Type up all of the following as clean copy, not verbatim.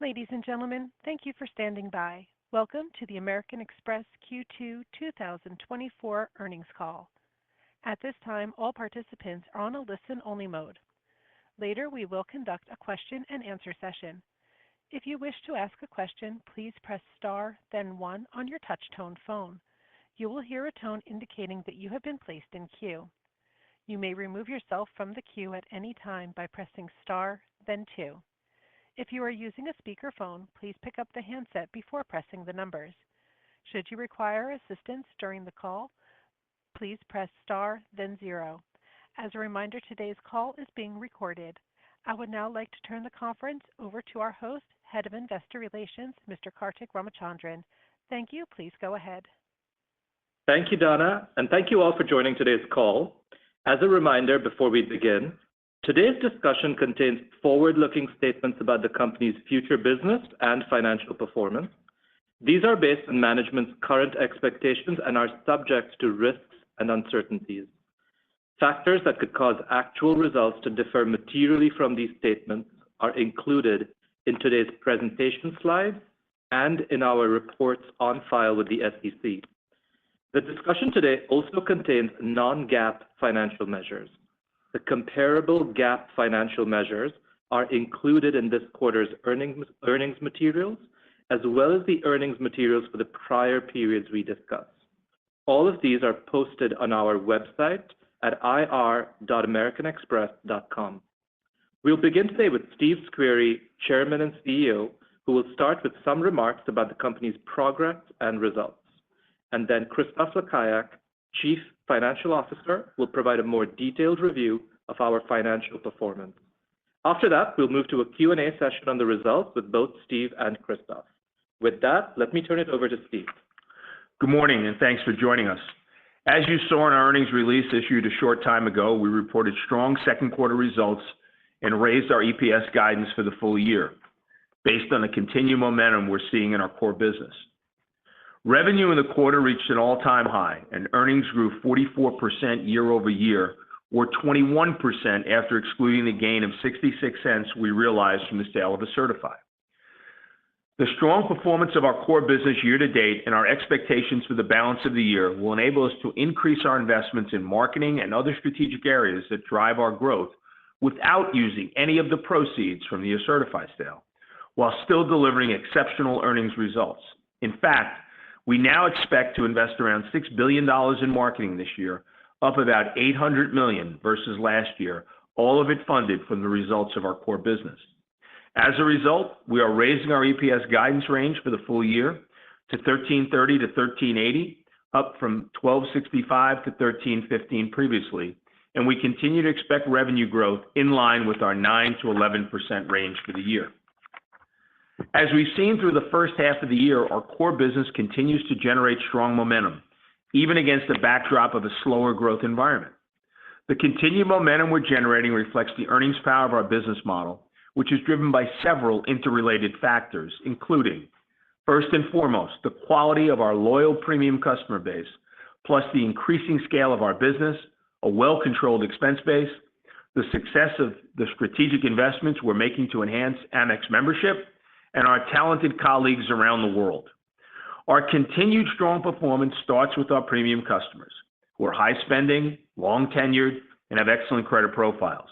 Ladies and gentlemen, thank you for standing by. Welcome to the American Express Q2 2024 earnings call. At this time, all participants are on a listen-only mode. Later, we will conduct a question-and-answer session. If you wish to ask a question, please press star, then 1 on your touch-tone phone. You will hear a tone indicating that you have been placed in queue. You may remove yourself from the queue at any time by pressing star, then 2. If you are using a speakerphone, please pick up the handset before pressing the numbers. Should you require assistance during the call, please press star, then 0. As a reminder, today's call is being recorded. I would now like to turn the conference over to our host, Head of Investor Relations, Mr. Kartik Ramachandran. Thank you. Please go ahead. Thank you, Donna, and thank you all for joining today's call. As a reminder, before we begin, today's discussion contains forward-looking statements about the company's future business and financial performance. These are based on management's current expectations and are subject to risks and uncertainties. Factors that could cause actual results to differ materially from these statements are included in today's presentation slides and in our reports on file with the SEC. The discussion today also contains non-GAAP financial measures. The comparable GAAP financial measures are included in this quarter's earnings materials, as well as the earnings materials for the prior periods we discussed. All of these are posted on our website at ir.americanexpress.com. We'll begin today with Steve Squeri, Chairman and CEO, who will start with some remarks about the company's progress and results. And then Christophe Lekayak, Chief Financial Officer, will provide a more detailed review of our financial performance. After that, we'll move to a Q&A session on the results with both Steve and Christophe. With that, let me turn it over to Steve. Good morning, and thanks for joining us. As you saw in our earnings release issued a short time ago, we reported strong second quarter results and raised our EPS guidance for the full year, based on the continued momentum we're seeing in our core business. Revenue in the quarter reached an all-time high, and earnings grew 44% year-over-year, or 21% after excluding the gain of 66 cents we realized from the sale of Assertify. The strong performance of our core business year-to-date and our expectations for the balance of the year will enable us to increase our investments in marketing and other strategic areas that drive our growth without using any of the proceeds from the Assertify sale, while still delivering exceptional earnings results. In fact, we now expect to invest around $6 billion in marketing this year, up about $800 million versus last year, all of it funded from the results of our core business. As a result, we are raising our EPS guidance range for the full year to $13.30 to $13.80, up from $12.65 to $13.15 previously, and we continue to expect revenue growth in line with our 9 to 11% range for the year. As we've seen through the first half of the year, our core business continues to generate strong momentum, even against the backdrop of a slower growth environment. The continued momentum we're generating reflects the earnings power of our business model, which is driven by several interrelated factors, including, first and foremost, the quality of our loyal premium customer base, plus the increasing scale of our business, a well-controlled expense base, the success of the strategic investments we're making to enhance Amex membership, and our talented colleagues around the world. Our continued strong performance starts with our premium customers, who are high-spending, long-tenured, and have excellent credit profiles.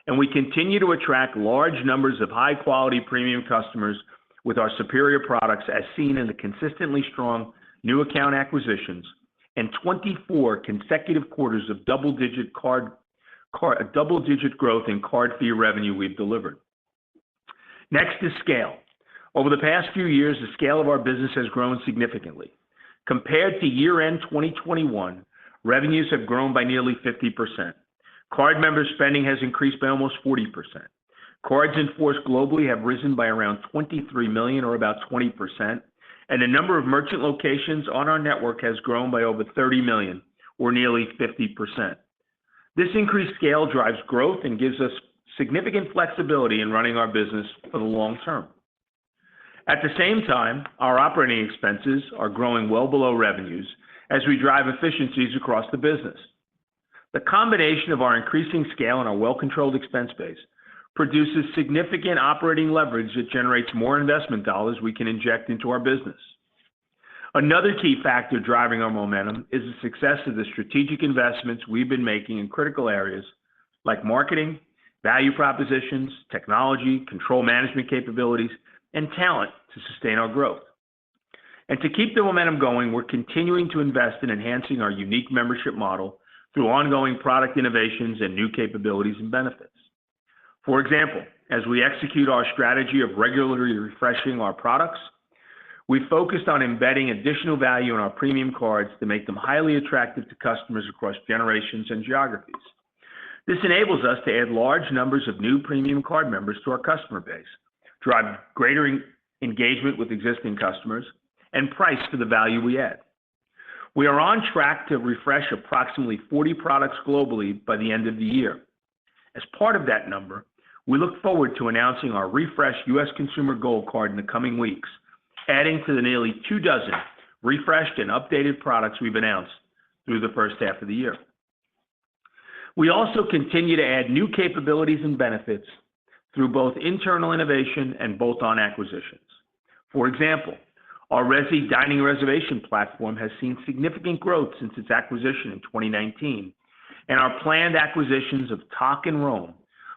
And we continue to attract large numbers of high-quality premium customers with our superior products, as seen in the consistently strong new account acquisitions and 24 consecutive quarters of double-digit growth in card fee revenue we've delivered. Next is scale. Over the past few years, the scale of our business has grown significantly. Compared to year-end 2021, revenues have grown by nearly 50%. Card member spending has increased by almost 40%. Cards in force globally have risen by around 23 million, or about 20%, and the number of merchant locations on our network has grown by over 30 million, or nearly 50%. This increased scale drives growth and gives us significant flexibility in running our business for the long term. At the same time, our operating expenses are growing well below revenues as we drive efficiencies across the business. The combination of our increasing scale and our well-controlled expense base produces significant operating leverage that generates more investment dollars we can inject into our business. Another key factor driving our momentum is the success of the strategic investments we've been making in critical areas like marketing, value propositions, technology, control management capabilities, and talent to sustain our growth. And to keep the momentum going, we're continuing to invest in enhancing our unique membership model through ongoing product innovations and new capabilities and benefits. For example, as we execute our strategy of regularly refreshing our products, we focused on embedding additional value in our premium cards to make them highly attractive to customers across generations and geographies. This enables us to add large numbers of new premium card members to our customer base, drive greater engagement with existing customers, and price for the value we add. We are on track to refresh approximately 40 products globally by the end of the year. As part of that number, we look forward to announcing our refreshed U.S. Consumer Gold Card in the coming weeks, adding to the nearly 24 refreshed and updated products we've announced through the first half of the year. We also continue to add new capabilities and benefits through both internal innovation and bolt-on acquisitions. For example, our Resy dining reservation platform has seen significant growth since its acquisition in 2019, and our planned acquisitions of Tock and Rome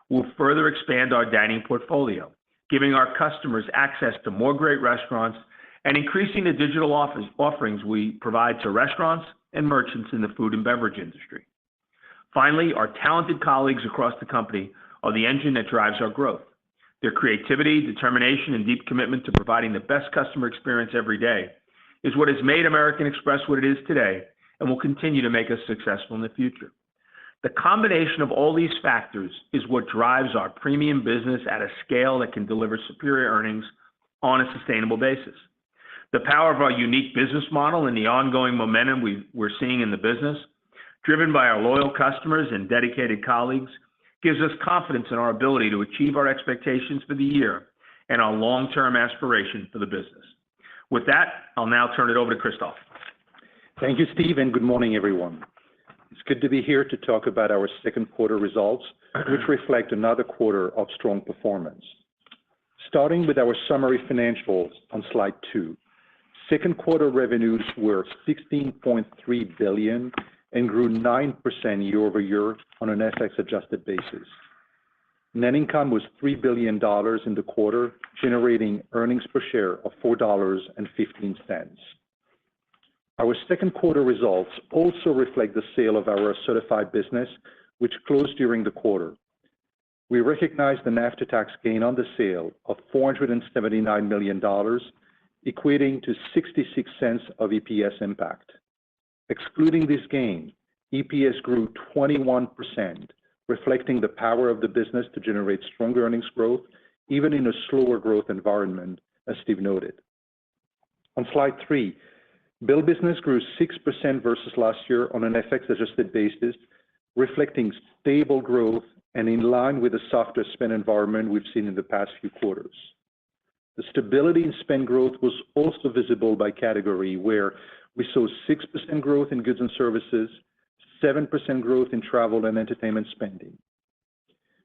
will further expand our dining portfolio, giving our customers access to more great restaurants and increasing the digital offerings we provide to restaurants and merchants in the food and beverage industry. Finally, our talented colleagues across the company are the engine that drives our growth. Their creativity, determination, and deep commitment to providing the best customer experience every day is what has made American Express what it is today and will continue to make us successful in the future. The combination of all these factors is what drives our premium business at a scale that can deliver superior earnings on a sustainable basis. The power of our unique business model and the ongoing momentum we're seeing in the business, driven by our loyal customers and dedicated colleagues, gives us confidence in our ability to achieve our expectations for the year and our long-term aspiration for the business. With that, I'll now turn it over to Christophe. Thank you, Steve, and good morning, everyone. It's good to be here to talk about our second quarter results, which reflect another quarter of strong performance. Starting with our summary financials on slide 2. Second quarter revenues were $16.3 billion and grew 9% year-over-year on an FX-adjusted basis. Net income was $3 billion in the quarter, generating earnings per share of $4.15. Our second quarter results also reflect the sale of our certified business, which closed during the quarter. We recognized an after-tax gain on the sale of $479 million, equating to 66 cents of EPS impact. Excluding this gain, EPS grew 21%, reflecting the power of the business to generate stronger earnings growth, even in a slower growth environment, as Steve noted. On slide 3, bill business grew 6% versus last year on an FX-adjusted basis, reflecting stable growth and in line with the softer spend environment we've seen in the past few quarters. The stability in spend growth was also visible by category, where we saw 6% growth in goods and services, 7% growth in travel and entertainment spending.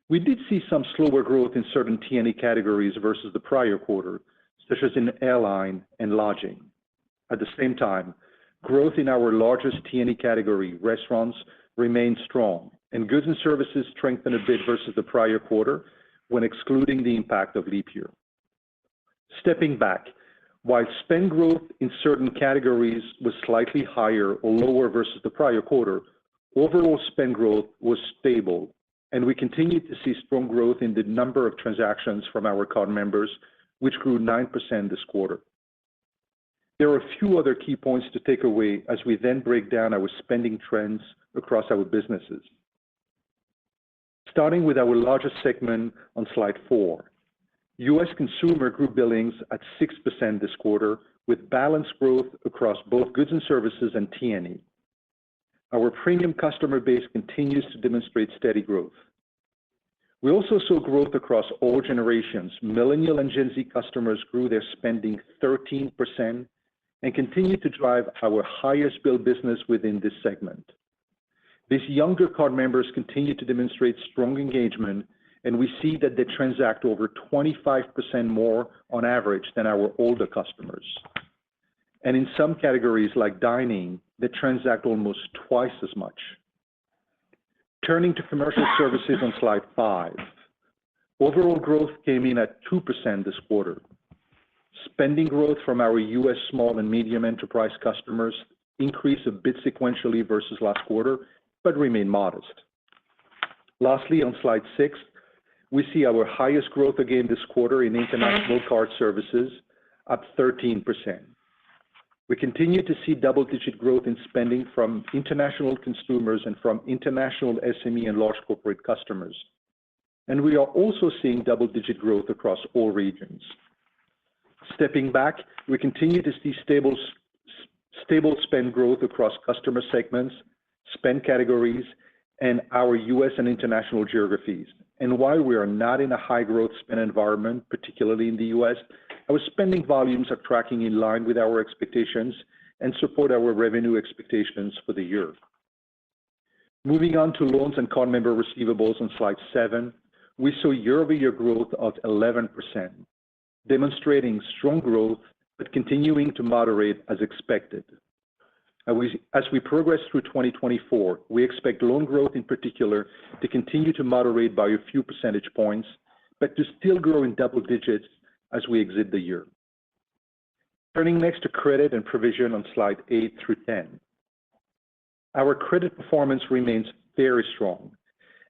We did see some slower growth in certain T&E categories versus the prior quarter, such as in airline and lodging. At the same time, growth in our largest T&E category, restaurants, remained strong, and goods and services strengthened a bit versus the prior quarter when excluding the impact of leap year. Stepping back, while spend growth in certain categories was slightly higher or lower versus the prior quarter, overall spend growth was stable, and we continued to see strong growth in the number of transactions from our card members, which grew 9% this quarter. There are a few other key points to take away as we then break down our spending trends across our businesses. Starting with our largest segment on slide 4. U.S. consumer grew billings at 6% this quarter, with balanced growth across both goods and services and T&E. Our premium customer base continues to demonstrate steady growth. We also saw growth across all generations. Millennial and Gen Z customers grew their spending 13% and continue to drive our highest bill business within this segment. These younger card members continue to demonstrate strong engagement and we see that they transact over 25% more on average than our older customers. And in some categories like dining, they transact almost twice as much. Turning to commercial services on slide 5. Overall growth came in at 2% this quarter. Spending growth from our U.S. small and medium enterprise customers increased a bit sequentially versus last quarter, but remained modest. Lastly, on slide 6, we see our highest growth again this quarter in international card services, up 13%. We continue to see double-digit growth in spending from international consumers and from international SME and large corporate customers. And we are also seeing double-digit growth across all regions. Stepping back, we continue to see stable spend growth across customer segments, spend categories, and our U.S. and international geographies. And while we are not in a high-growth spend environment, particularly in the U.S., our spending volumes are tracking in line with our expectations and support our revenue expectations for the year. Moving on to loans and card member receivables on slide 7, we saw year-over-year growth of 11%, demonstrating strong growth but continuing to moderate as expected. As we progress through 2024, we expect loan growth in particular to continue to moderate by a few percentage points, but to still grow in double digits as we exit the year. Turning next to credit and provision on slide 8 through 10. Our credit performance remains very strong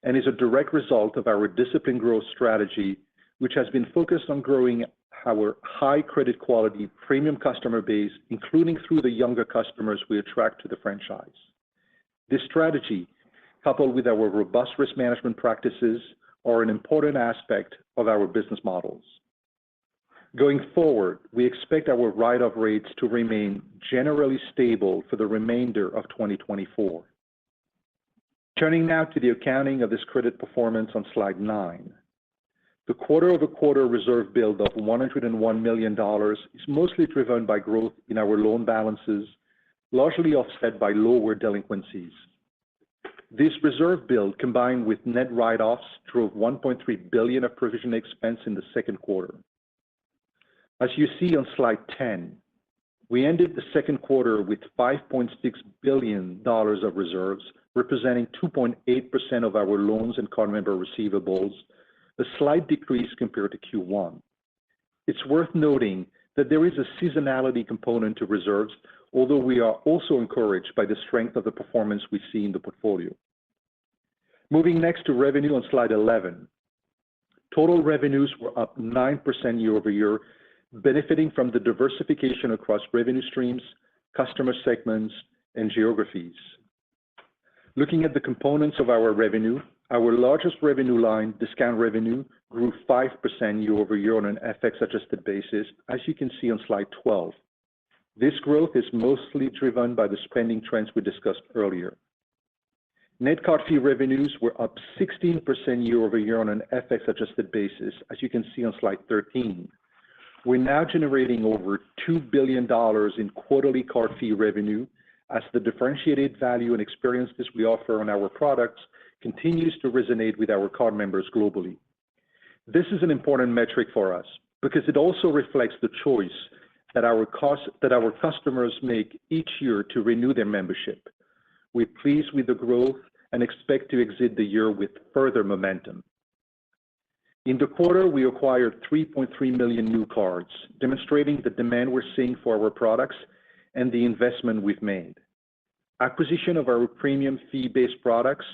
and is a direct result of our disciplined growth strategy, which has been focused on growing our high credit quality premium customer base, including through the younger customers we attract to the franchise. This strategy, coupled with our robust risk management practices, are an important aspect of our business models. Going forward, we expect our write-off rates to remain generally stable for the remainder of 2024. Turning now to the accounting of this credit performance on slide 9. The quarter-over-quarter reserve build of $101 million is mostly driven by growth in our loan balances, largely offset by lower delinquencies. This reserve build, combined with net write-offs, drove $1.3 billion of provision expense in the second quarter. As you see on slide 10, we ended the second quarter with $5.6 billion of reserves, representing 2.8% of our loans and card member receivables, a slight decrease compared to Q1. It's worth noting that there is a seasonality component to reserves, although we are also encouraged by the strength of the performance we see in the portfolio. Moving next to revenue on slide 11. Total revenues were up 9% year-over-year, benefiting from the diversification across revenue streams, customer segments, and geographies. Looking at the components of our revenue, our largest revenue line, discount revenue, grew 5% year-over-year on an FX-adjusted basis, as you can see on slide 12. This growth is mostly driven by the spending trends we discussed earlier. Net card fee revenues were up 16% year-over-year on an FX-adjusted basis, as you can see on slide 13. We're now generating over $2 billion in quarterly card fee revenue as the differentiated value and experiences we offer on our products continues to resonate with our card members globally. This is an important metric for us because it also reflects the choice that our customers make each year to renew their membership. We're pleased with the growth and expect to exit the year with further momentum. In the quarter, we acquired 3.3 million new cards, demonstrating the demand we're seeing for our products and the investment we've made. Acquisition of our premium fee-based products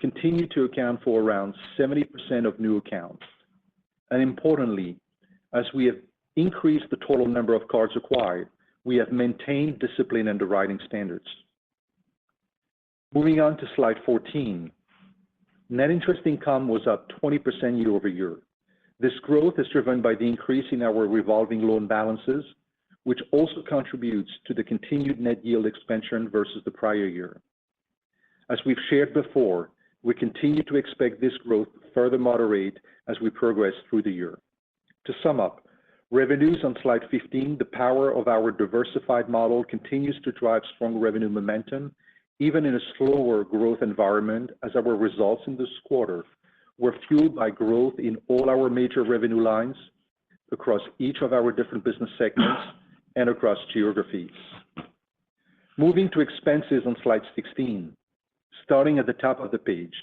continue to account for around 70% of new accounts. And importantly, as we have increased the total number of cards acquired, we have maintained discipline underwriting standards. Moving on to slide 14. Net interest income was up 20% year-over-year. This growth is driven by the increase in our revolving loan balances, which also contributes to the continued net yield expansion versus the prior year. As we've shared before, we continue to expect this growth to further moderate as we progress through the year. To sum up, revenues on slide 15, the power of our diversified model continues to drive strong revenue momentum, even in a slower growth environment, as our results in this quarter were fueled by growth in all our major revenue lines across each of our different business segments and across geographies. Moving to expenses on slide 16. Starting at the top of the page,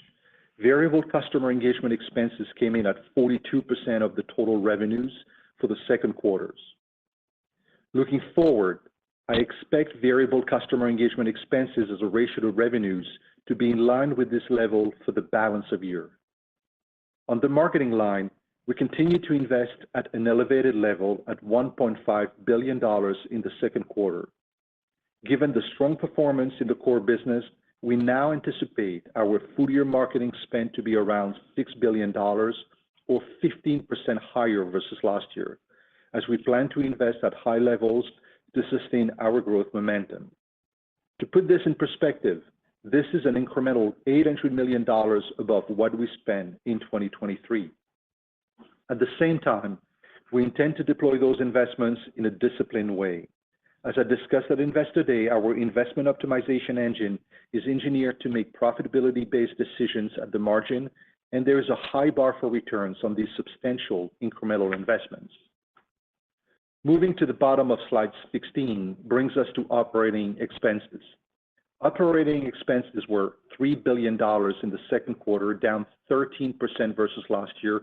variable customer engagement expenses came in at 42% of the total revenues for the second quarters. Looking forward, I expect variable customer engagement expenses as a ratio to revenues to be in line with this level for the balance of year. On the marketing line, we continue to invest at an elevated level at $1.5 billion in the second quarter. Given the strong performance in the core business, we now anticipate our full-year marketing spend to be around $6 billion, or 15% higher versus last year, as we plan to invest at high levels to sustain our growth momentum. To put this in perspective, this is an incremental $800 million above what we spent in 2023. At the same time, we intend to deploy those investments in a disciplined way. As I discussed at Investor Day, our investment optimization engine is engineered to make profitability-based decisions at the margin, and there is a high bar for returns on these substantial incremental investments. Moving to the bottom of slide 16 brings us to operating expenses. Operating expenses were $3 billion in the second quarter, down 13% versus last year,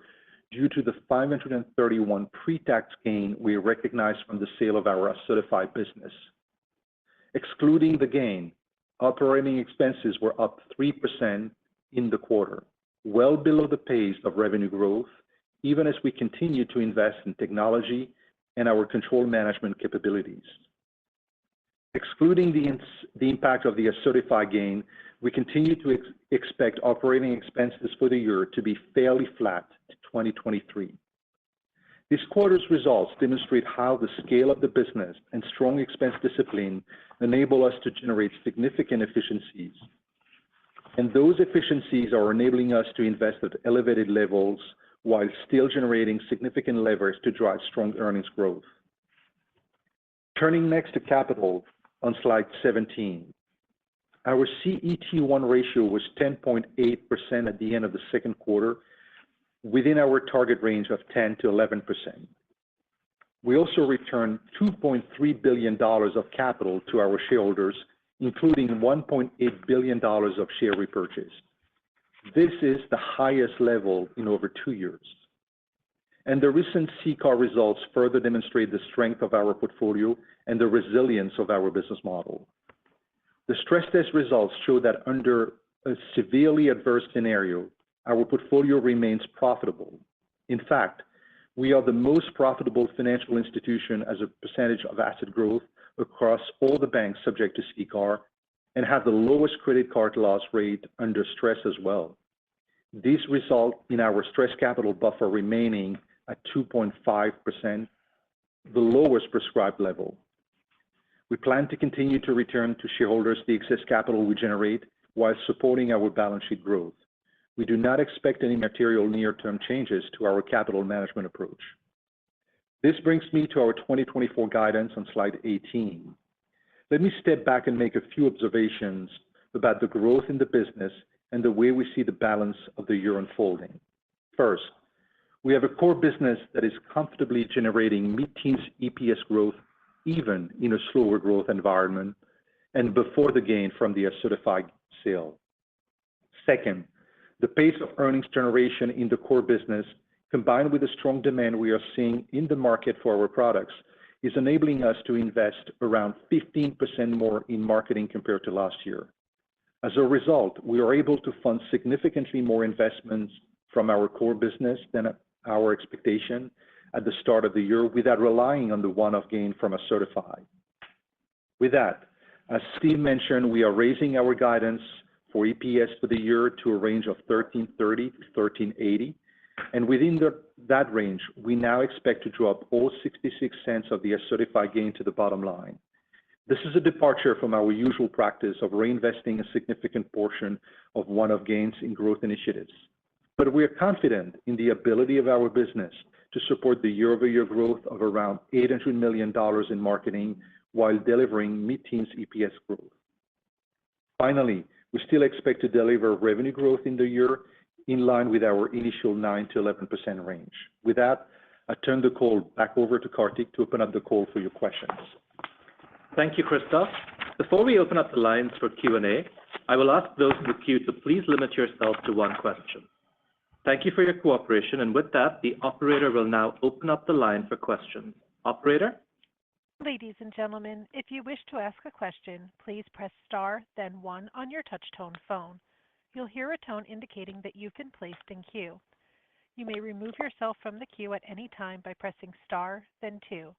due to the $531 pre-tax gain we recognized from the sale of our certified business. Excluding the gain, operating expenses were up 3% in the quarter, well below the pace of revenue growth, even as we continue to invest in technology and our control management capabilities. Excluding the impact of the certified gain, we continue to expect operating expenses for the year to be fairly flat to 2023. This quarter's results demonstrate how the scale of the business and strong expense discipline enable us to generate significant efficiencies. And those efficiencies are enabling us to invest at elevated levels while still generating significant leverage to drive strong earnings growth. Turning next to capital on slide 17. Our CET1 ratio was 10.8% at the end of the second quarter, within our target range of 10 to 11%. We also returned $2.3 billion of capital to our shareholders, including $1.8 billion of share repurchase. This is the highest level in over 2 years. And the recent CCAR results further demonstrate the strength of our portfolio and the resilience of our business model. The stress test results show that under a severely adverse scenario, our portfolio remains profitable. In fact, we are the most profitable financial institution as a percentage of asset growth across all the banks subject to CCAR and have the lowest credit card loss rate under stress as well. These result in our stress capital buffer remaining at 2.5%, the lowest prescribed level. We plan to continue to return to shareholders the excess capital we generate while supporting our balance sheet growth. We do not expect any material near-term changes to our capital management approach. This brings me to our 2024 guidance on slide 18. Let me step back and make a few observations about the growth in the business and the way we see the balance of the year unfolding. First, we have a core business that is comfortably generating mid-teens EPS growth even in a slower growth environment and before the gain from the certified sale. Second, the pace of earnings generation in the core business, combined with the strong demand we are seeing in the market for our products, is enabling us to invest around 15% more in marketing compared to last year. As a result, we are able to fund significantly more investments from our core business than our expectation at the start of the year without relying on the one-off gain from a certified. With that, as Steve mentioned, we are raising our guidance for EPS for the year to a range of $13.30 to $13.80. And within that range, we now expect to drop all 66 cents of the certified gain to the bottom line. This is a departure from our usual practice of reinvesting a significant portion of one-off gains in growth initiatives. But we are confident in the ability of our business to support the year-over-year growth of around $800 million in marketing while delivering mid-teens EPS growth. Finally, we still expect to deliver revenue growth in the year in line with our initial 9 to 11% range. With that, I turn the call back over to Kartik to open up the call for your questions. Thank you, Christophe. Before we open up the lines for Q&A, I will ask those in the queue to please limit yourself to one question. Thank you for your cooperation, and with that, the operator will now open up the line for questions. Operator? Ladies and gentlemen, if you wish to ask a question, please press star, then one on your touch-tone phone. You'll hear a tone indicating that you've been placed in queue. You may remove yourself from the queue at any time by pressing star, then two.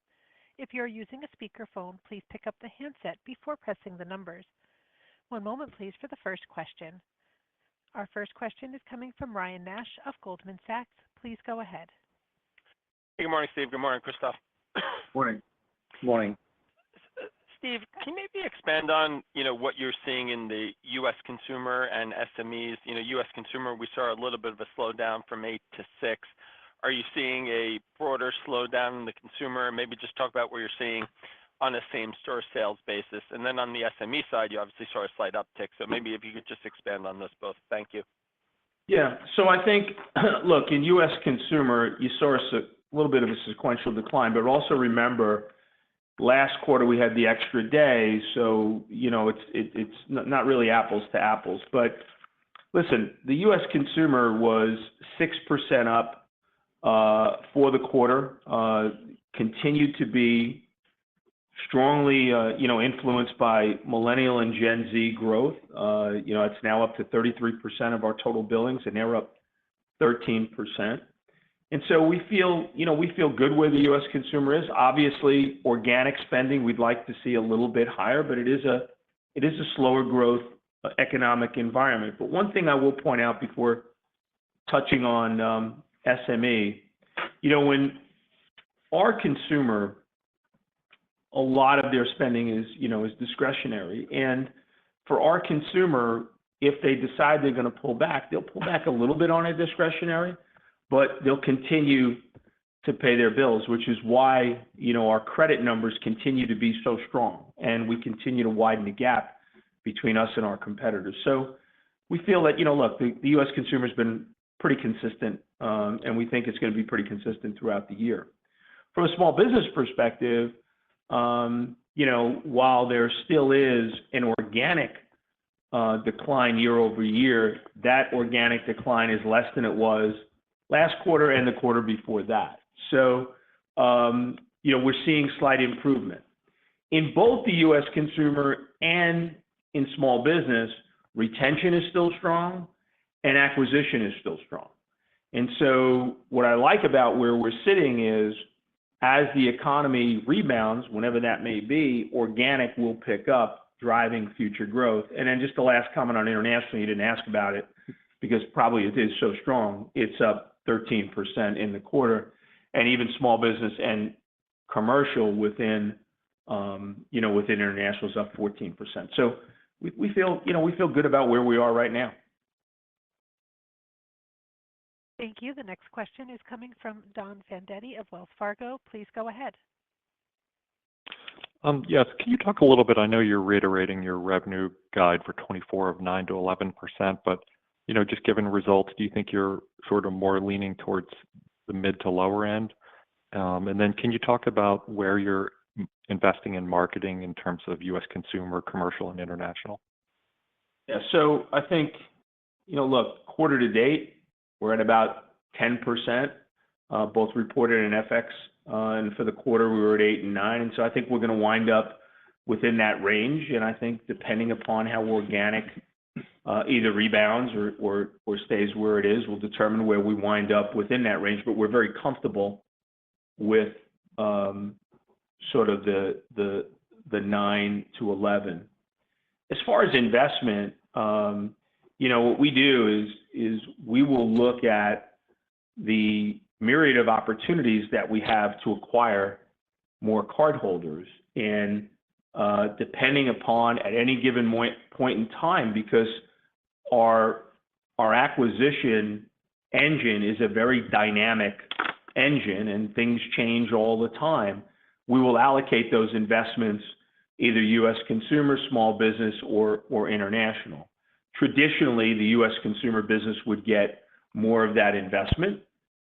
If you're using a speakerphone, please pick up the handset before pressing the numbers. One moment, please, for the first question. Our first question is coming from Ryan Nash of Goldman Sachs. Please go ahead. Hey, good morning, Steve. Good morning, Christophe. Morning. Morning. Steve, can you maybe expand on, what you're seeing in the U.S. consumer and SMEs? U.S. consumer, we saw a little bit of a slowdown from 8 to 6. Are you seeing a broader slowdown in the consumer? Maybe just talk about what you're seeing on a same-store sales basis. And then on the SME side, you obviously saw a slight uptick. So maybe if you could just expand on those both. Thank you. Yeah. So I think, look, in U.S. consumer, you saw a little bit of a sequential decline, but also remember, last quarter we had the extra day, so, it's not really apples to apples. But listen, the U.S. consumer was 6% up for the quarter, continued to be strongly, influenced by millennial and Gen Z growth. It's now up to 33% of our total billings, and they're up 13%. And so we feel good where the U.S. consumer is. Obviously, organic spending, we'd like to see a little bit higher, but it is a slower growth economic environment. But one thing I will point out before touching on SME, when our consumer, a lot of their spending is discretionary. And for our consumer, if they decide they're going to pull back, they'll pull back a little bit on a discretionary, but they'll continue to pay their bills, which is why, our credit numbers continue to be so strong, and we continue to widen the gap between us and our competitors. So we feel that, look, the U.S. consumer has been pretty consistent, and we think it's going to be pretty consistent throughout the year. From a small business perspective, while there still is an organic decline year over year, that organic decline is less than it was last quarter and the quarter before that. So, we're seeing slight improvement. In both the U.S. consumer and in small business, retention is still strong and acquisition is still strong. And so what I like about where we're sitting is, as the economy rebounds, whenever that may be, organic will pick up, driving future growth. And then just the last comment on international, you didn't ask about it, because probably it is so strong. It's up 13% in the quarter, and even small business and commercial within international is up 14%. So we feel good about where we are right now. Thank you. The next question is coming from Don Fandetti of Wells Fargo. Please go ahead. Yes. Can you talk a little bit? I know you're reiterating your revenue guide for 24 of 9 to 11%, but just given results, do you think you're sort of more leaning towards the mid to lower end? And then can you talk about where you're investing in marketing in terms of U.S. consumer, commercial, and international? Yeah. So I think, look, quarter to date, we're at about 10%, both reported in FX, and for the quarter we were at 8 and 9. And so I think we're going to wind up within that range. And I think depending upon how organic either rebounds or stays where it is, will determine where we wind up within that range. But we're very comfortable with sort of the 9 to 11. As far as investment, what we do is we will look at the myriad of opportunities that we have to acquire more cardholders. And depending upon at any given point in time, because our acquisition engine is a very dynamic engine and things change all the time, we will allocate those investments either U.S. consumer, small business, or international. Traditionally, the U.S. consumer business would get more of that investment,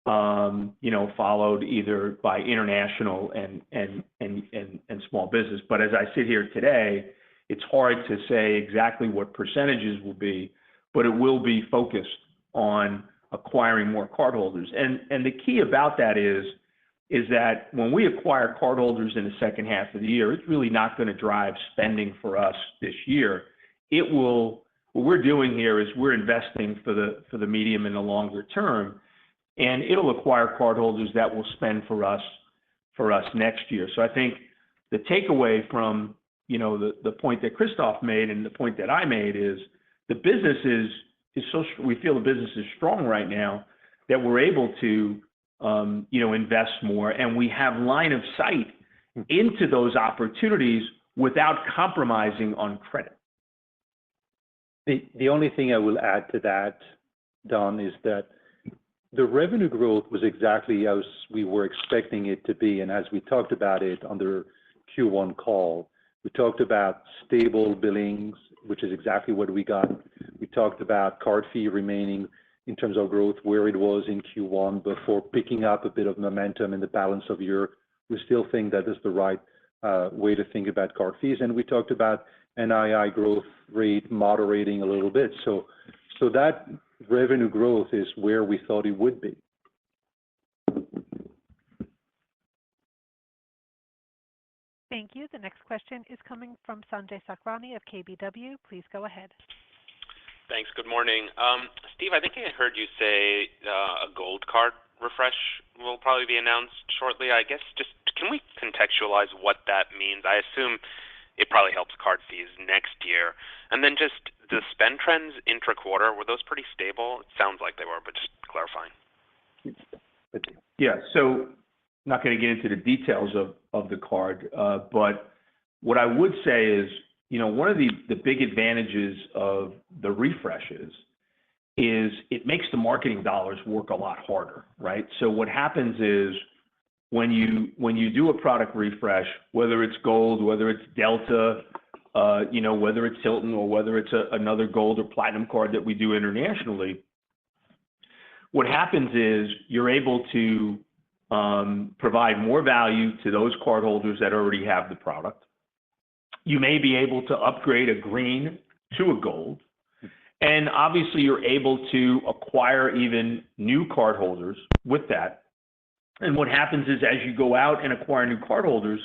followed either by international and small business. But as I sit here today, it's hard to say exactly what percentages will be, but it will be focused on acquiring more cardholders. And the key about that is that when we acquire cardholders in the second half of the year, it's really not going to drive spending for us this year. What we're doing here is we're investing for the medium and the longer term, and it'll acquire cardholders that will spend for us next year. So I think the takeaway from the point that Christoph made and the point that I made is the business is so we feel the business is strong right now that we're able to invest more, and we have line of sight into those opportunities without compromising on credit. The only thing I will add to that, Don, is that the revenue growth was exactly as we were expecting it to be, and as we talked about it on the Q1 call. We talked about stable billings, which is exactly what we got. We talked about card fee remaining in terms of growth where it was in Q1 before picking up a bit of momentum in the balance of year. We still think that is the right way to think about card fees. And we talked about NII growth rate moderating a little bit. So that revenue growth is where we thought it would be. Thank you. The next question is coming from Sanjay Sakhrani of KBW. Please go ahead. Thanks. Good morning. Steve, I think I heard you say a gold card refresh will probably be announced shortly. I guess just can we contextualize what that means? I assume it probably helps card fees next year. And then just the spend trends intra-quarter, were those pretty stable? It sounds like they were, but just clarifying. Yeah, so not going to get into the details of the card, but what I would say is, one of the big advantages of the refreshes is it makes the marketing dollars work a lot harder, right? So what happens is when you do a product refresh, whether it's Gold, whether it's Delta, whether it's Hilton, or whether it's another Gold or Platinum card that we do internationally, what happens is you're able to provide more value to those cardholders that already have the product. You may be able to upgrade a green to a gold. And obviously, you're able to acquire even new cardholders with that. And what happens is as you go out and acquire new cardholders,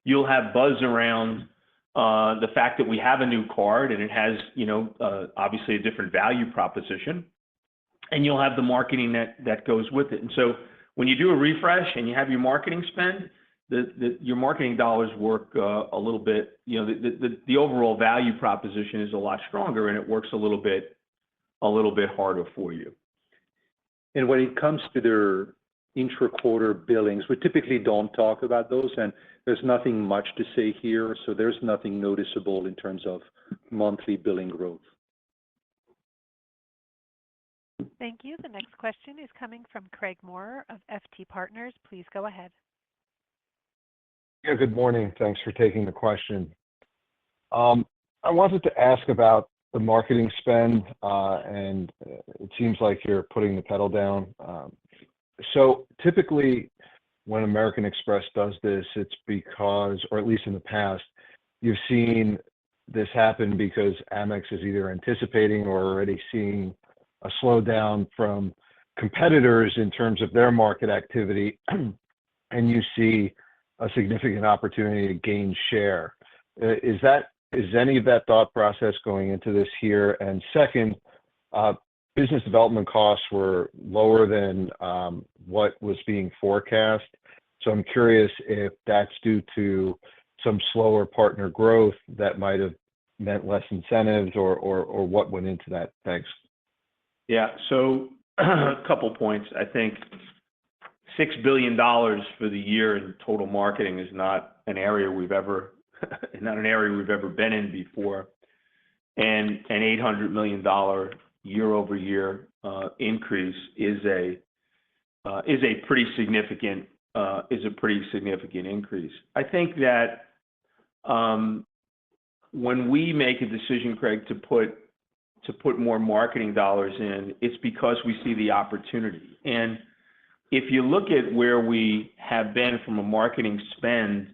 you'll have buzz around the fact that we have a new card and it has, obviously a different value proposition. And you'll have the marketing that goes with it. And so when you do a refresh and you have your marketing spend, your marketing dollars work a little bit, the overall value proposition is a lot stronger and it works a little bit harder for you. And when it comes to their intra-quarter billings, we typically don't talk about those, and there's nothing much to say here, so there's nothing noticeable in terms of monthly billing growth. Thank you. The next question is coming from Craig Moore of FT Partners. Please go ahead. Yeah, good morning. Thanks for taking the question. I wanted to ask about the marketing spend, and it seems like you're putting the pedal down. So typically, when American Express does this, it's because, or at least in the past, you've seen this happen because Amex is either anticipating or already seeing a slowdown from competitors in terms of their market activity, and you see a significant opportunity to gain share. Is any of that thought process going into this here? And second, business development costs were lower than what was being forecast. So I'm curious if that's due to some slower partner growth that might have meant less incentives or what went into that. Thanks. Yeah, so a couple points. I think $6 billion for the year in total marketing is not an area we've ever been in before, and an $800 million year-over-year increase is a pretty significant increase. I think that when we make a decision, Craig, to put to put more marketing dollars in, it's because we see the opportunity. And if you look at where we have been from a marketing spend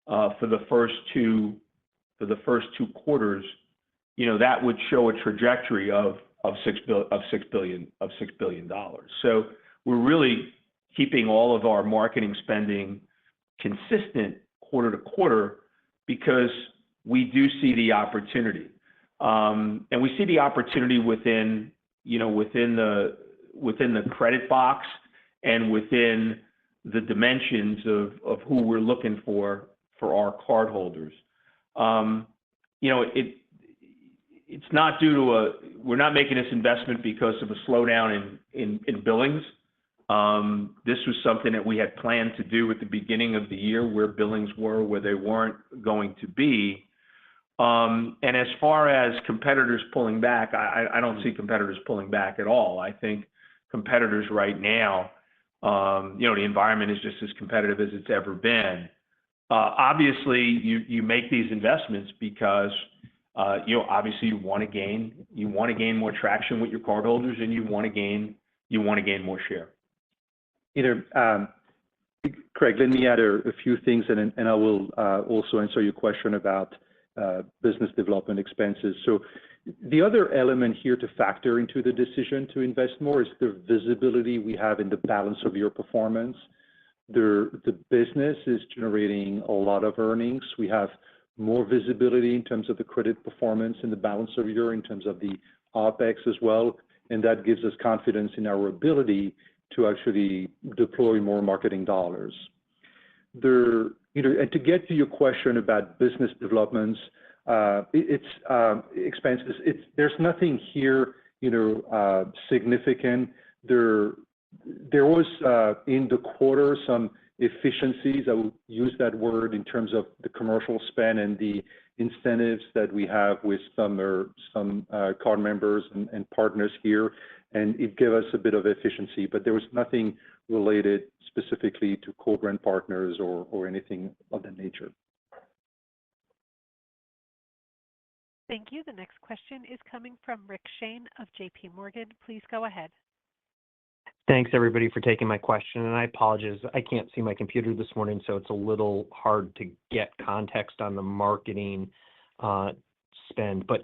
for the first two quarters, you know, that would show a trajectory of $6 billion. So we're really keeping all of our marketing spending consistent quarter to quarter because we do see the opportunity. And we see the opportunity within the credit box and within the dimensions of who we're looking for our cardholders. You know, it's not due to we're not making this investment because of a slowdown in billings. This was something that we had planned to do at the beginning of the year, where billings were where they weren't going to be. And as far as competitors pulling back, I don't see competitors pulling back at all. I think competitors right now, you know, the environment is just as competitive as it's ever been. Obviously, you make these investments because you know, obviously you want to gain more traction with your cardholders, and you want to gain more share. You know, Craig, let me add a few things, and I will also answer your question about business development expenses. So the other element here to factor into the decision to invest more is the visibility we have in the balance of year performance. The business is generating a lot of earnings. We have more visibility in terms of the credit performance in the balance of year, in terms of the OpEx as well, and that gives us confidence in our ability to actually deploy more marketing dollars. You know, and to get to your question about business developments, expenses, there's nothing here, you know, significant. There was in the quarter some efficiencies. I will use that word in terms of the commercial spend and the incentives that we have with some card members and partners here, and it gave us a bit of efficiency, but there was nothing related specifically to co-brand partners or anything of that nature. Thank you. The next question is coming from Rick Shane of JP Morgan. Please go ahead. Thanks, everybody, for taking my question, and I apologize. I can't see my computer this morning, so it's a little hard to get context on the marketing spend. But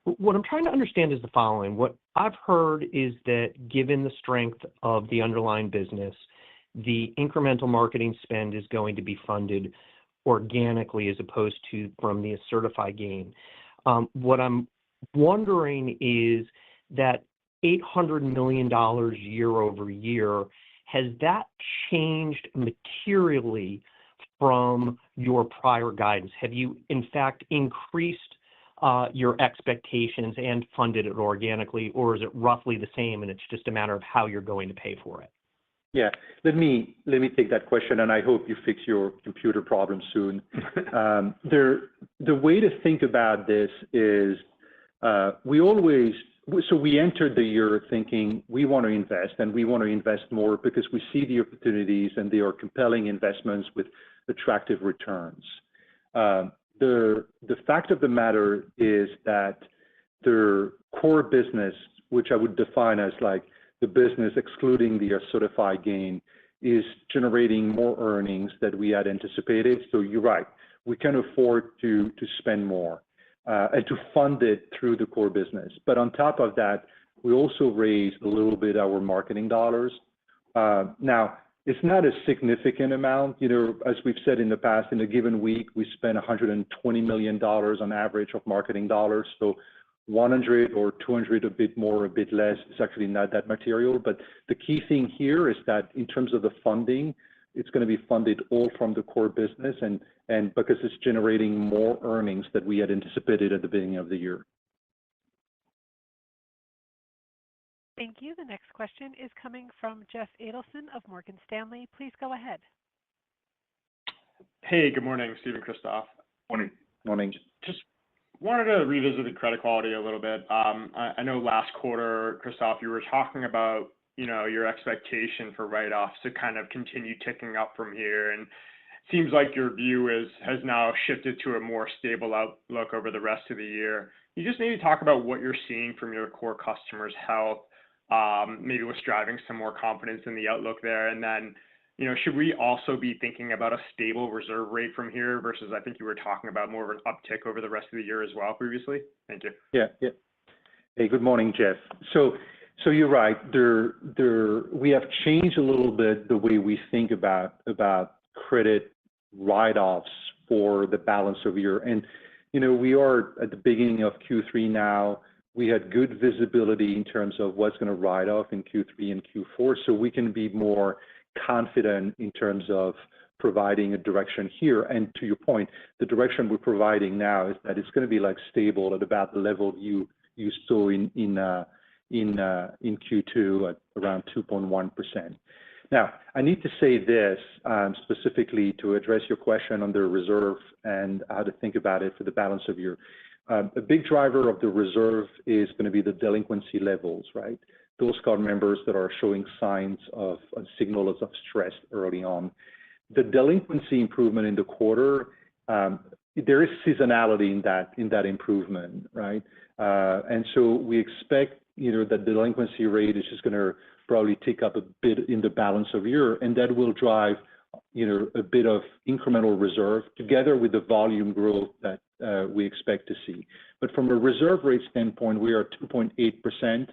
what I'm trying to understand is the following. What I've heard is that given the strength of the underlying business, the incremental marketing spend is going to be funded organically as opposed to from the Certify gain. What I'm wondering is that $800 million year over year, has that changed materially from your prior guidance? Have you, in fact, increased your expectations and funded it organically, or is it roughly the same and it's just a matter of how you're going to pay for it? Yeah, let me take that question, and I hope you fix your computer problem soon. The way to think about this is we entered the year thinking we want to invest, and we want to invest more because we see the opportunities and they are compelling investments with attractive returns. The fact of the matter is that the core business, which I would define as like the business excluding the Certify gain, is generating more earnings than we had anticipated. So you're right, we can afford to spend more and to fund it through the core business. But on top of that, we also raised a little bit our marketing dollars. Now, it's not a significant amount. You know, as we've said in the past, in a given week, we spend $120 million on average of marketing dollars. So 100 or 200, a bit more, a bit less, is actually not that material. But the key thing here is that in terms of the funding, it's going to be funded all from the core business, and because it's generating more earnings than we had anticipated at the beginning of the year. Thank you. The next question is coming from Jeff Adelson of Morgan Stanley. Please go ahead. Hey, good morning, Steve and Christophe. Morning. Just wanted to revisit the credit quality a little bit. I know last quarter, Christophe, you were talking about, you know, your expectation for write-offs to kind of continue ticking up from here, and it seems like your view has now shifted to a more stable outlook over the rest of the year. you just maybe talk about what you're seeing from your core customers' health, maybe what's driving some more confidence in the outlook there? And then, should we also be thinking about a stable reserve rate from here versus I think you were talking about more of an uptick over the rest of the year as well previously? Thank you. Yeah. Hey, good morning, Jeff. So you're right. We have changed a little bit the way we think about credit write-offs for the balance of year. And, we are at the beginning of Q3 now. We had good visibility in terms of what's going to write off in Q3 and Q4, so we can be more confident in terms of providing a direction here. And to your point, the direction we're providing now is that it's going to be like stable at about the level you saw in Q2 at around 2.1%. Now, I need to say this specifically to address your question on the reserve and how to think about it for the balance of year. A big driver of the reserve is going to be the delinquency levels, right? Those card members that are showing signs of signals of stress early on. The delinquency improvement in the quarter, there is seasonality in that improvement, right? And so we expect, that delinquency rate is just going to probably tick up a bit in the balance of year, and that will drive, a bit of incremental reserve together with the volume growth that we expect to see. But from a reserve rate standpoint, we are at 2.8%.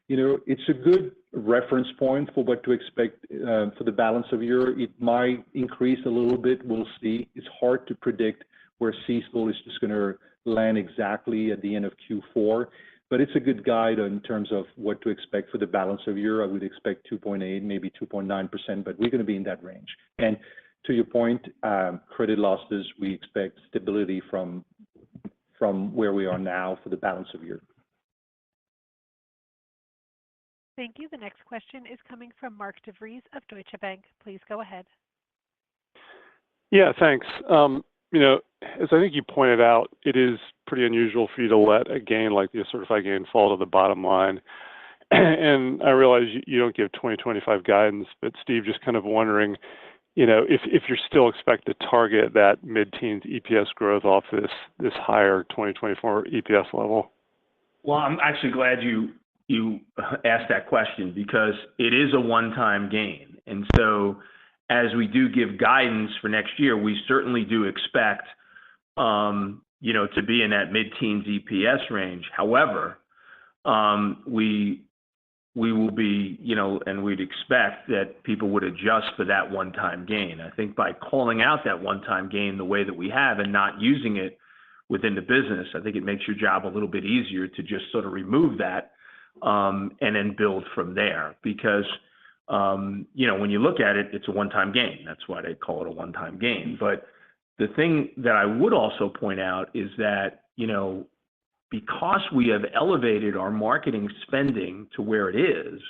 It's a good reference point for what to expect for the balance of year. It might increase a little bit. We'll see. It's hard to predict where CECL is just going to land exactly at the end of Q4, but it's a good guide in terms of what to expect for the balance of year. I would expect 2.8, maybe 2.9%, but we're going to be in that range. And to your point, credit losses, we expect stability from where we are now for the balance of year. Thank you. The next question is coming from Mark DeVries of Deutsche Bank. Please go ahead. Yeah, thanks. As I think you pointed out, it is pretty unusual for you to let a gain like the certified gain fall to the bottom line. And I realize you don't give 2025 guidance, but Steve, just kind of wondering, if you're still expect to target that mid-teens EPS growth off this higher 2024 EPS level. Well, I'm actually glad you asked that question because it is a one-time gain. And so as we do give guidance for next year, we certainly do expect, to be in that mid-teens EPS range. However, we will be, and we'd expect that people would adjust for that one-time gain. I think by calling out that one-time gain the way that we have and not using it within the business, I think it makes your job a little bit easier to just sort of remove that and then build from there. Because, when you look at it, it's a one-time gain. That's why they call it a one-time gain. But the thing that I would also point out is that, because we have elevated our marketing spending to where it is,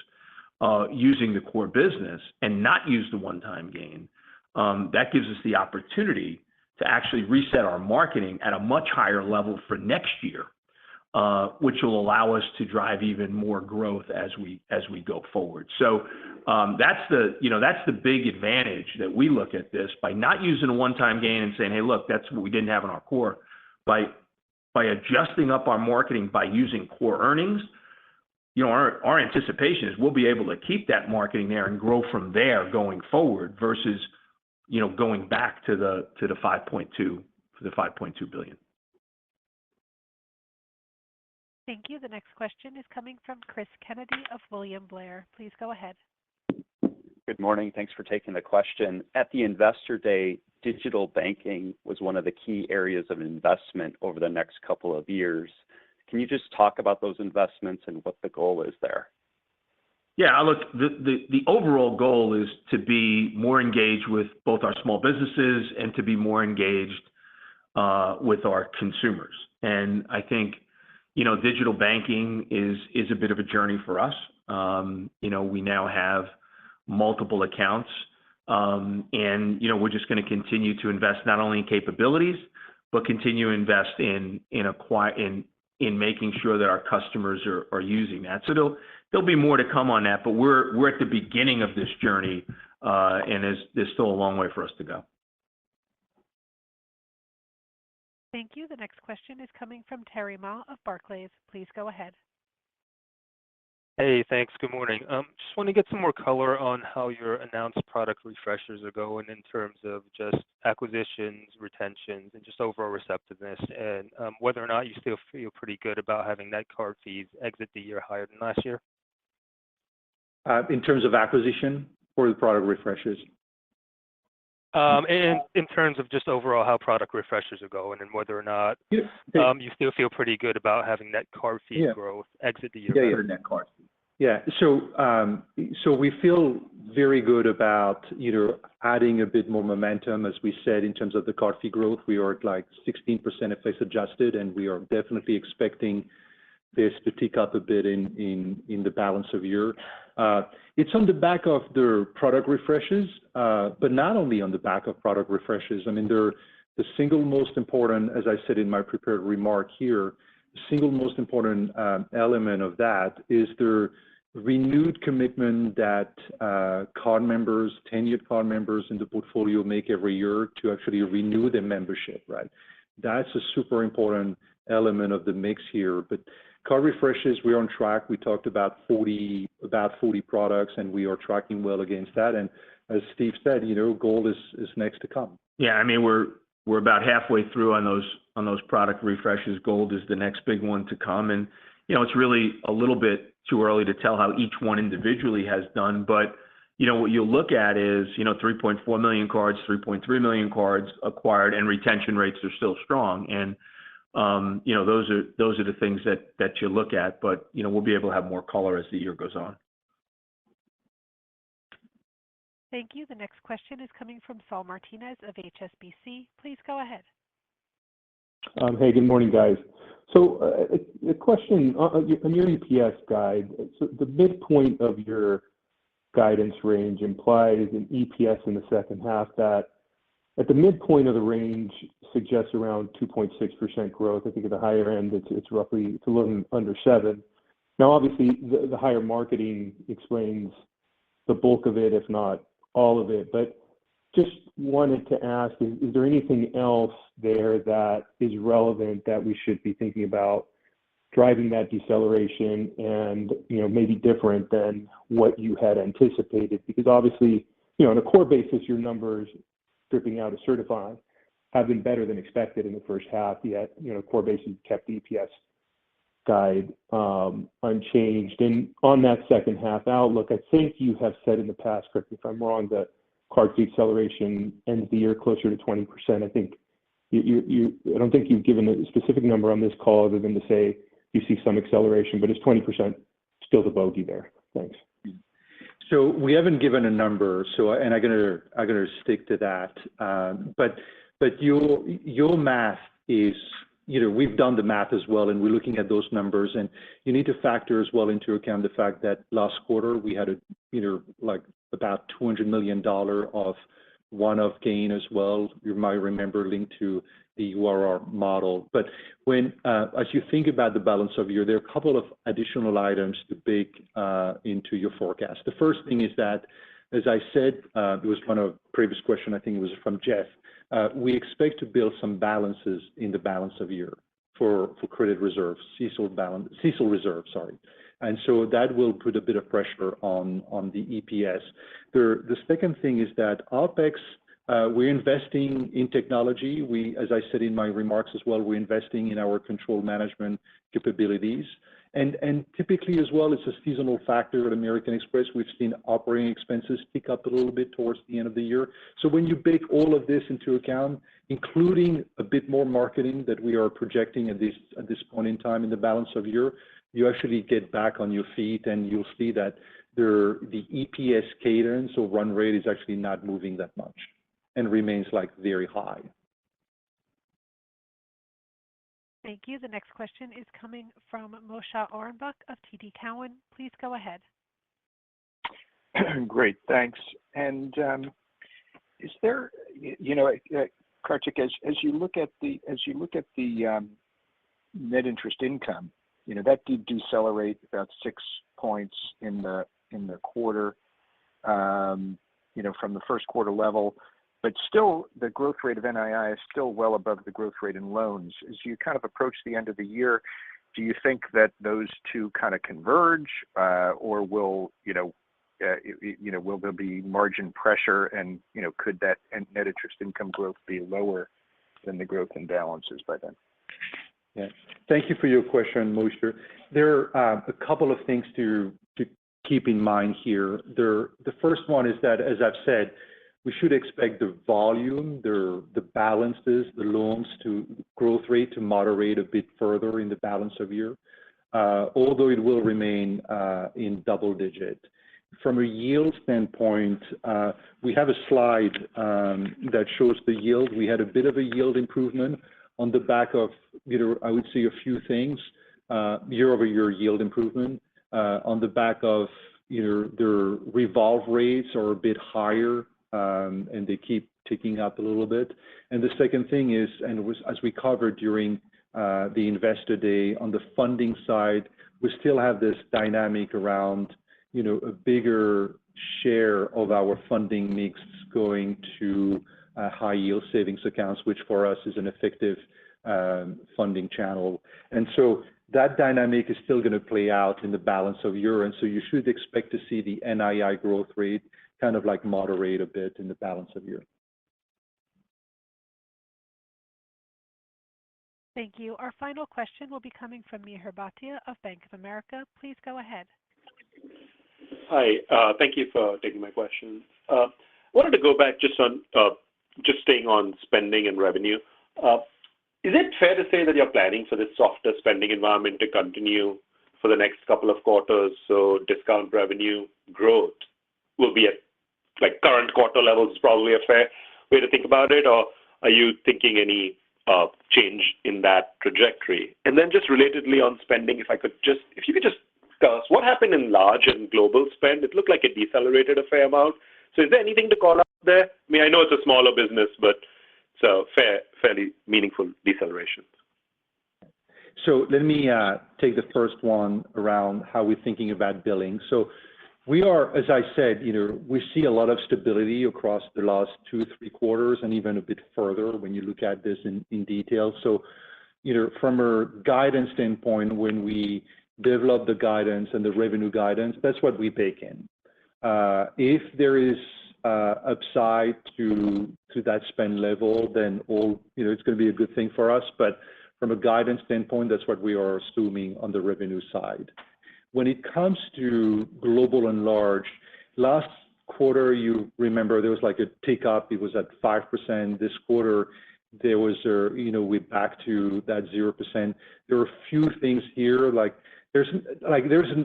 using the core business and not use the one-time gain, that gives us the opportunity to actually reset our marketing at a much higher level for next year, which will allow us to drive even more growth as we go forward. So that's the big advantage that we look at this by not using a one-time gain and saying, hey, look, that's what we didn't have in our core. By adjusting up our marketing by using core earnings, our anticipation is we'll be able to keep that marketing there and grow from there going forward versus going back to the 5.2 billion. Thank you. The next question is coming from Chris Kennedy of William Blair. Please go ahead. Good morning. Thanks for taking the question. At the Investor Day, digital banking was one of the key areas of investment over the next couple of years. Can you just talk about those investments and what the goal is there? Yeah, look, the overall goal is to be more engaged with both our small businesses and to be more engaged with our consumers. And I think, digital banking is a bit of a journey for us. We now have multiple accounts, and we're just going to continue to invest not only in capabilities, but continue to invest in making sure that our customers are using that. So there'll be more to come on that, but we're at the beginning of this journey, and there's still a long way for us to go. Thank you. The next question is coming from Terry Ma of Barclays. Please go ahead. Hey, thanks. Good morning. Just want to get some more color on how your announced product refreshers are going in terms of just acquisitions, retentions, and just overall receptiveness, and whether or not you still feel pretty good about having net card fees exit the year higher than last year. In terms of acquisition or the product refreshes? And in terms of just overall how product refreshers are going and whether or not you still feel pretty good about having net card fee growth exit the year. Net card fee. Yeah. So we feel very good about either adding a bit more momentum, as we said, in terms of the card fee growth. We are at like 16% FX adjusted, and we are definitely expecting this to tick up a bit in the balance of year. It's on the back of the product refreshes, but not only on the back of product refreshes. I mean, they're the single most important, as I said in my prepared remark here, the single most important element of that is the renewed commitment that card members, tenured card members in the portfolio make every year to actually renew their membership, right? That's a super important element of the mix here. But card refreshes, we're on track. We talked about 40 products, and we are tracking well against that. And as Steve said, gold is next to come. Yeah, I mean, we're about halfway through on those product refreshes. Gold is the next big one to come, and it's really a little bit too early to tell how each one individually has done. But what you'll look at is 3.4 million cards, 3.3 million cards acquired, and retention rates are still strong. And those are the things that you look at. But we'll be able to have more color as the year goes on. Thank you. The next question is coming from Saul Martinez of HSBC. Please go ahead. Hey, good morning, guys. So a question on your EPS guide. So the midpoint of your guidance range implies an EPS in the second half that at the midpoint of the range suggests around 2.6% growth. I think at the higher end, it's a little under 7. Now, obviously, the higher marketing explains the bulk of it, if not all of it. But just wanted to ask, is there anything else there that is relevant that we should be thinking about driving that deceleration and, maybe different than what you had anticipated? Because obviously, on a core basis, your numbers stripping out of Certify have been better than expected in the first half, yet, core basis kept the EPS guide unchanged. And on that second half outlook, I think you have said in the past, correct me if I'm wrong, that card fee acceleration ends the year closer to 20%. I think I don't think you've given a specific number on this call other than to say you see some acceleration, but is 20% still the bogey there? Thanks. So we haven't given a number, and I'm gonna stick to that. But your math is, we've done the math as well, and we're looking at those numbers, and you need to factor as well into account the fact that last quarter we had about $200 million of one-off gain as well. You might remember linked to the URR model. But when as you think about the balance of year, there are a couple of additional items to bake into your forecast. The first thing is that, as I said, it was one of previous question, I think it was from Jeff. We expect to build some balances in the balance of year for credit reserves, CECL reserve, sorry. And so that will put a bit of pressure on the EPS. The second thing is that OpEx, we're investing in technology. As I said in my remarks as well, we're investing in our control management capabilities. And typically as well, it's a seasonal factor at American Express. We've seen operating expenses pick up a little bit towards the end of the year. So when you bake all of this into account, including a bit more marketing that we are projecting at this point in time in the balance of year, you actually get back on your feet, and you'll see that the EPS cadence or run rate is actually not moving that much and remains very high. Thank you. The next question is coming from Moshe Orenbuch of TD Cowen. Please go ahead. Great, thanks. And is there, Kartik, as you look at the net interest income, that did decelerate about 6 points in the quarter, from the first quarter level. but still the growth rate of NII is still well above the growth rate in loans. As you kind of approach the end of the year, do you think that those two kind of converge, or will will there be margin pressure, and could that net interest income growth be lower than the growth in balances by then? Yeah. Thank you for your question, Moshe. There are a couple of things to keep in mind here. The first one is that, as I've said, we should expect the volume, the balances, the loans to growth rate to moderate a bit further in the balance of year, although it will remain in double digit. From a yield standpoint, we have a slide that shows the yield. We had a bit of a yield improvement on the back of, I would say a few things, year-over-year yield improvement, on the back of, their revolve rates are a bit higher, and they keep ticking up a little bit. And the second thing is, as we covered during the Investor Day, on the funding side, we still have this dynamic around, a bigger share of our funding mix going to high yield savings accounts, which for us is an effective funding channel. And so that dynamic is still going to play out in the balance of year. And so you should expect to see the NII growth rate kind of like moderate a bit in the balance of year. Thank you. Our final question will be coming from Mihir Bhatia of Bank of America. Please go ahead. Hi, thank you for taking my question. Wanted to go back just on just staying on spending and revenue. Is it fair to say that you're planning for this softer spending environment to continue for the next couple of quarters, so discount revenue growth will be at like current quarter levels is probably a fair way to think about it, or are you thinking any change in that trajectory? And then just relatedly on spending, if you could just tell us what happened in large and global spend. It looked like it decelerated a fair amount. So is there anything to call out there? I mean, I know it's a smaller business, but it's a fairly meaningful deceleration. So let me take the first one around how we're thinking about billing. So we are, as I said, we see a lot of stability across the last 2-3 quarters and even a bit further when you look at this in detail. So, from a guidance standpoint, when we develop the guidance and the revenue guidance, that's what we bake in. If there is upside to that spend level, then it's going to be a good thing for us. But from a guidance standpoint, that's what we are assuming on the revenue side. When it comes to global and large, last quarter, you remember there was like a tick up. It was at 5%. This quarter, there was we're back to that 0%. There are a few things here, there's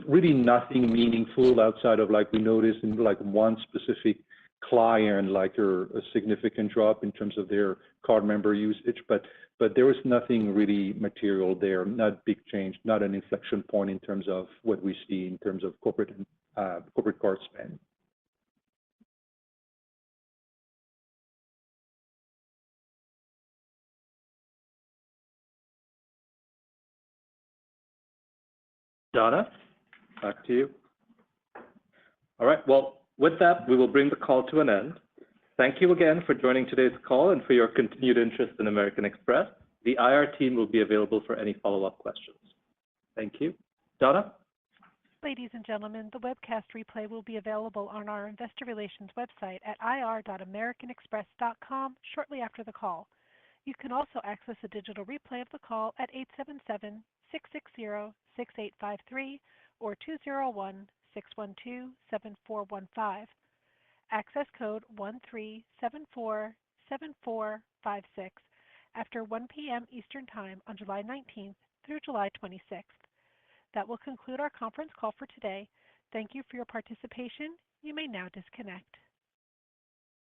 really nothing meaningful outside of we noticed in one specific client, a significant drop in terms of their card member usage, but there was nothing really material there, not big change, not an inflection point in terms of what we see in terms of corporate card spend. Donna, back to you. All right. Well, with that, we will bring the call to an end. Thank you again for joining today's call and for your continued interest in American Express. The IR team will be available for any follow-up questions. Thank you. Donna? Ladies and gentlemen, the webcast replay will be available on our investor relations website at ir.americanexpress.com shortly after the call. You can also access a digital replay of the call at 877-660-6853 or 201-612-7415. Access code 13747456 after 1 p.m. Eastern Time on July 19th through July 26th. That will conclude our conference call for today. Thank you for your participation. You may now disconnect.